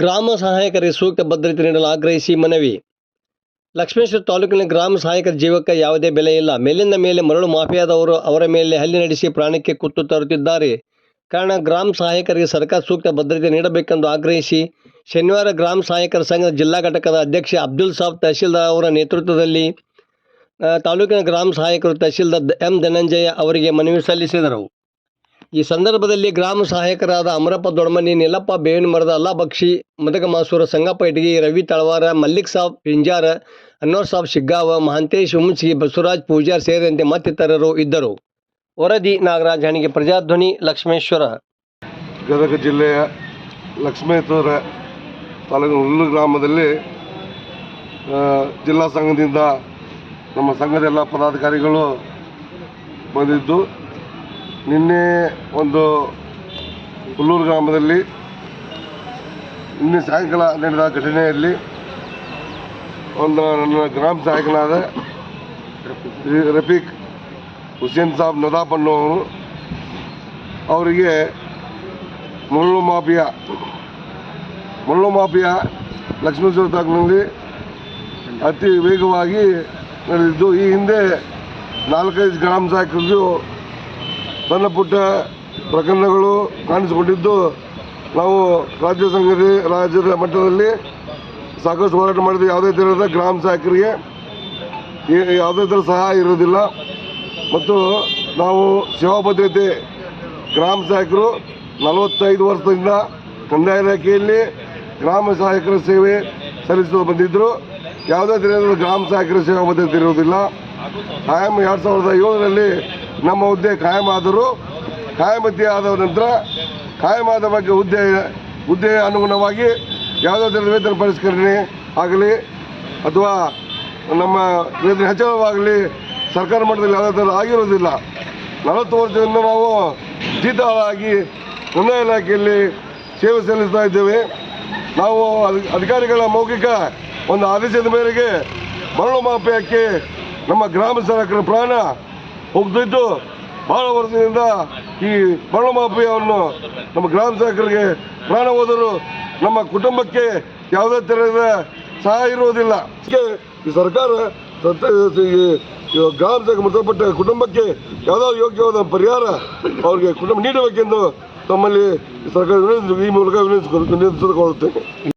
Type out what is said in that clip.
ಗ್ರಾಮ ಸಹಾಯಕರಿಗೆ ಸೂಕ್ತ ಭದ್ರತೆ ನೀಡಲು ಆಗ್ರಹಿಸಿ ಮನವಿ. ಲಕ್ಷ್ಮೇಶ್ವರ ತಾಲೂಕಿನ ಗ್ರಾಮ ಸಹಾಯಕರ ಜೀವಕ್ಕೆ ಯಾವುದೇ ಬೆಲೆ ಇಲ್ಲ. ಮೇಲಿಂದ ಮೇಲೆ ಮರಳು ಮಾಫಿಯಾದವರು ಅವರ ಮೇಲೆ ಹಲ್ಲೆ ನಡೆಸಿ ಪ್ರಾಣಕ್ಕೆ ಕುತ್ತು ತರುತ್ತಿದ್ದಾರೆ. ಕಾರಣ ಗ್ರಾಮ ಸಹಾಯಕರಿಗೆ ಸರ್ಕಾರ ಸೂಕ್ತ ಭದ್ರತೆ ನೀಡಬೇಕೆಂದು ಆಗ್ರಹಿಸಿ ಶನಿವಾರ ಗ್ರಾಮ ಸಹಾಯಕರ ಸಂಘದ ಜಿಲ್ಲಾ ಘಟಕದ ಅಧ್ಯಕ್ಷ ಅಬ್ದುಲ್ ಸಾಬ್ ತಹಶೀಲ್ದಾರ್ ಅವರ ನೇತೃತ್ವದಲ್ಲಿ ತಾಲೂಕಿನ ಗ್ರಾಮ ಸಹಾಯಕರು ತಹಶೀಲ್ದಾರ್ ಎಂ ಧನಂಜಯ ಅವರಿಗೆ ಮನವಿ ಸಲ್ಲಿಸಿದರು. ಈ ಸಂದರ್ಭದಲ್ಲಿ ಗ್ರಾಮ ಸಹಾಯಕರಾದ ಅಮರಪ್ಪ ದೊಡ್ಮನಿ, ನೀಲಪ್ಪ ಬೇವಿನ ಮರದ, ಅಲ್ಲಾ ಬಕ್ಷಿ, ಮದಕ ಮಾಸೂರ, ಸಂಗಪ್ಪ ಇಟಗಿ, ರವಿ ತಳವಾರ, ಮಲ್ಲಿಕ್ ಸಾಬ್ ಪಿಂಜಾರ, ಅನ್ವರ್ ಸಾಬ್ ಶಿಗ್ಗಾವ, ಮಹಾಂತೇಶ್ ಹುಮ್ಚಿ, ಬಸವರಾಜ್ ಪೂಜಾರ್ ಸೇರಿದಂತೆ ಮತ್ತಿತರರು ಇದ್ದರು. ವರದಿ ನಾಗರಾಜ್ ಹಣಿಗೆ, ಪ್ರಜಾಧ್ವನಿ, ಲಕ್ಷ್ಮೇಶ್ವರ. ಗದಗ ಜಿಲ್ಲೆಯ ಲಕ್ಷ್ಮೇಶ್ವರ ತಾಲೂಕಿನ ಹುಲ್ಲು ಗ್ರಾಮದಲ್ಲಿ ಜಿಲ್ಲಾ ಸಂಘದಿಂದ ನಮ್ಮ ಸಂಘದ ಎಲ್ಲ ಪದಾಧಿಕಾರಿಗಳು ಬಂದಿದ್ದು, ನಿನ್ನೆ ಒಂದು ಹುಲ್ಲೂರು ಗ್ರಾಮದಲ್ಲಿ ನಿನ್ನೆ ಸಾಯಂಕಾಲ ನಡೆದ ಘಟನೆಯಲ್ಲಿ ನನ್ನ ಗ್ರಾಮ ಸಹಾಯಕನಾದ ರಫೀಕ್ ಹುಸೇನ್ ಸಾಬ್ ನದಾಪಣ್ಣವರು ಅವರಿಗೆ ಮರಳು ಮಾಫಿಯಾ ಲಕ್ಷ್ಮೇಶ್ವರ ತಾಲೂಕಿನಲ್ಲಿ ಅತಿ ವೇಗವಾಗಿ ನಡೆದಿದ್ದು, ಈ ಹಿಂದೆ 4-5 ಗ್ರಾಮ ಸಹಾಯಕರಿಗೂ ಸಣ್ಣ ಪುಟ್ಟ ಪ್ರಕರಣಗಳು ಕಾಣಿಸಿಕೊಂಡಿದ್ದು, ನಾವು ರಾಜ್ಯದ ಮಟ್ಟದಲ್ಲಿ ಸಾಕಷ್ಟು ಹೋರಾಟ ಮಾಡಿದ್ವಿ. ಯಾವುದೇ ಥರದ ಗ್ರಾಮ ಸಹಾಯಕರಿಗೆ ಯಾವುದೇ ಥರ ಸಹಾಯ ಇರೋದಿಲ್ಲ ಮತ್ತು ನಾವು ಸೇವಾ ಭದ್ರತೆ ಗ್ರಾಮ ಸಹಾಯಕರು 45 ವರ್ಷದಿಂದ ಕಂದಾಯ ಇಲಾಖೆಯಲ್ಲಿ ಗ್ರಾಮ ಸಹಾಯಕರ ಸೇವೆ ಸಲ್ಲಿಸುತ್ತಾ ಬಂದಿದ್ದರು. ಯಾವುದೇ ಥರದ ಗ್ರಾಮ ಸಹಾಯಕರ ಸೇವಾ ಭದ್ರತೆ ಇರುವುದಿಲ್ಲ. ಕಾಯಂ 2007ರಲ್ಲಿ ನಮ್ಮ ಹುದ್ದೆ ಕಾಯಂ ಆದರೂ ಕಾಯಮತಿ ಆದ ನಂತರ ಕಾಯಮಾದ ಬಗ್ಗೆ ಹುದ್ದೆ ಅನುಗುಣವಾಗಿ ಯಾವುದೇ ಥರದ ವೇತನ ಪರಿಷ್ಕರಣೆ ಆಗಲಿ ಅಥವಾ ನಮ್ಮ ವೇತನ ಹೆಚ್ಚಳವಾಗಲಿ ಸರ್ಕಾರ ಮಟ್ಟದಲ್ಲಿ ಯಾವುದೇ ಥರ ಆಗಿರೋದಿಲ್ಲ. 40 ವರ್ಷದಿಂದ ನಾವು ಜೀತವಾಗಿ ಕಂದಾಯ ಇಲಾಖೆಯಲ್ಲಿ ಸೇವೆ ಸಲ್ಲಿಸ್ತಾ ಇದ್ದೇವೆ. ನಾವು ಅಧಿಕಾರಿಗಳ ಮೌಖಿಕ ಒಂದು ಆದೇಶದ ಮೇರೆಗೆ ಮರಳು ಮಾಫಿಯಾಕ್ಕೆ ನಮ್ಮ ಗ್ರಾಮ ಸಹಾಯಕರ ಪ್ರಾಣ ಹೋಗ್ತಿದ್ದು, ಬಹಳ ವರ್ಷದಿಂದ ಈ ಮರಳು ಮಾಫಿಯಾವನ್ನು ನಮ್ಮ ಗ್ರಾಮ ಸಹಾಯಕರಿಗೆ ಪ್ರಾಣ ಹೋದರೂ ನಮ್ಮ ಕುಟುಂಬಕ್ಕೆ ಯಾವುದೇ ಥರದ ಸಹಾಯ ಇರುವುದಿಲ್ಲ. ಈ ಸರ್ಕಾರ ಗ್ರಾಮ ಸಹಾಯಕ ಮೃತಪಟ್ಟ ಕುಟುಂಬಕ್ಕೆ ಯಾವುದೋ ಯೋಗ್ಯವಾದ ಪರಿಹಾರ ಅವರಿಗೆ ಕುಟುಂಬ ನೀಡಬೇಕೆಂದು ತಮ್ಮಲ್ಲಿ ಸರ್ಕಾರ ಈ ಮೂಲಕ ವಿನಂತಿಸಿಕೊಳ್ಳುತ್ತೇನೆ.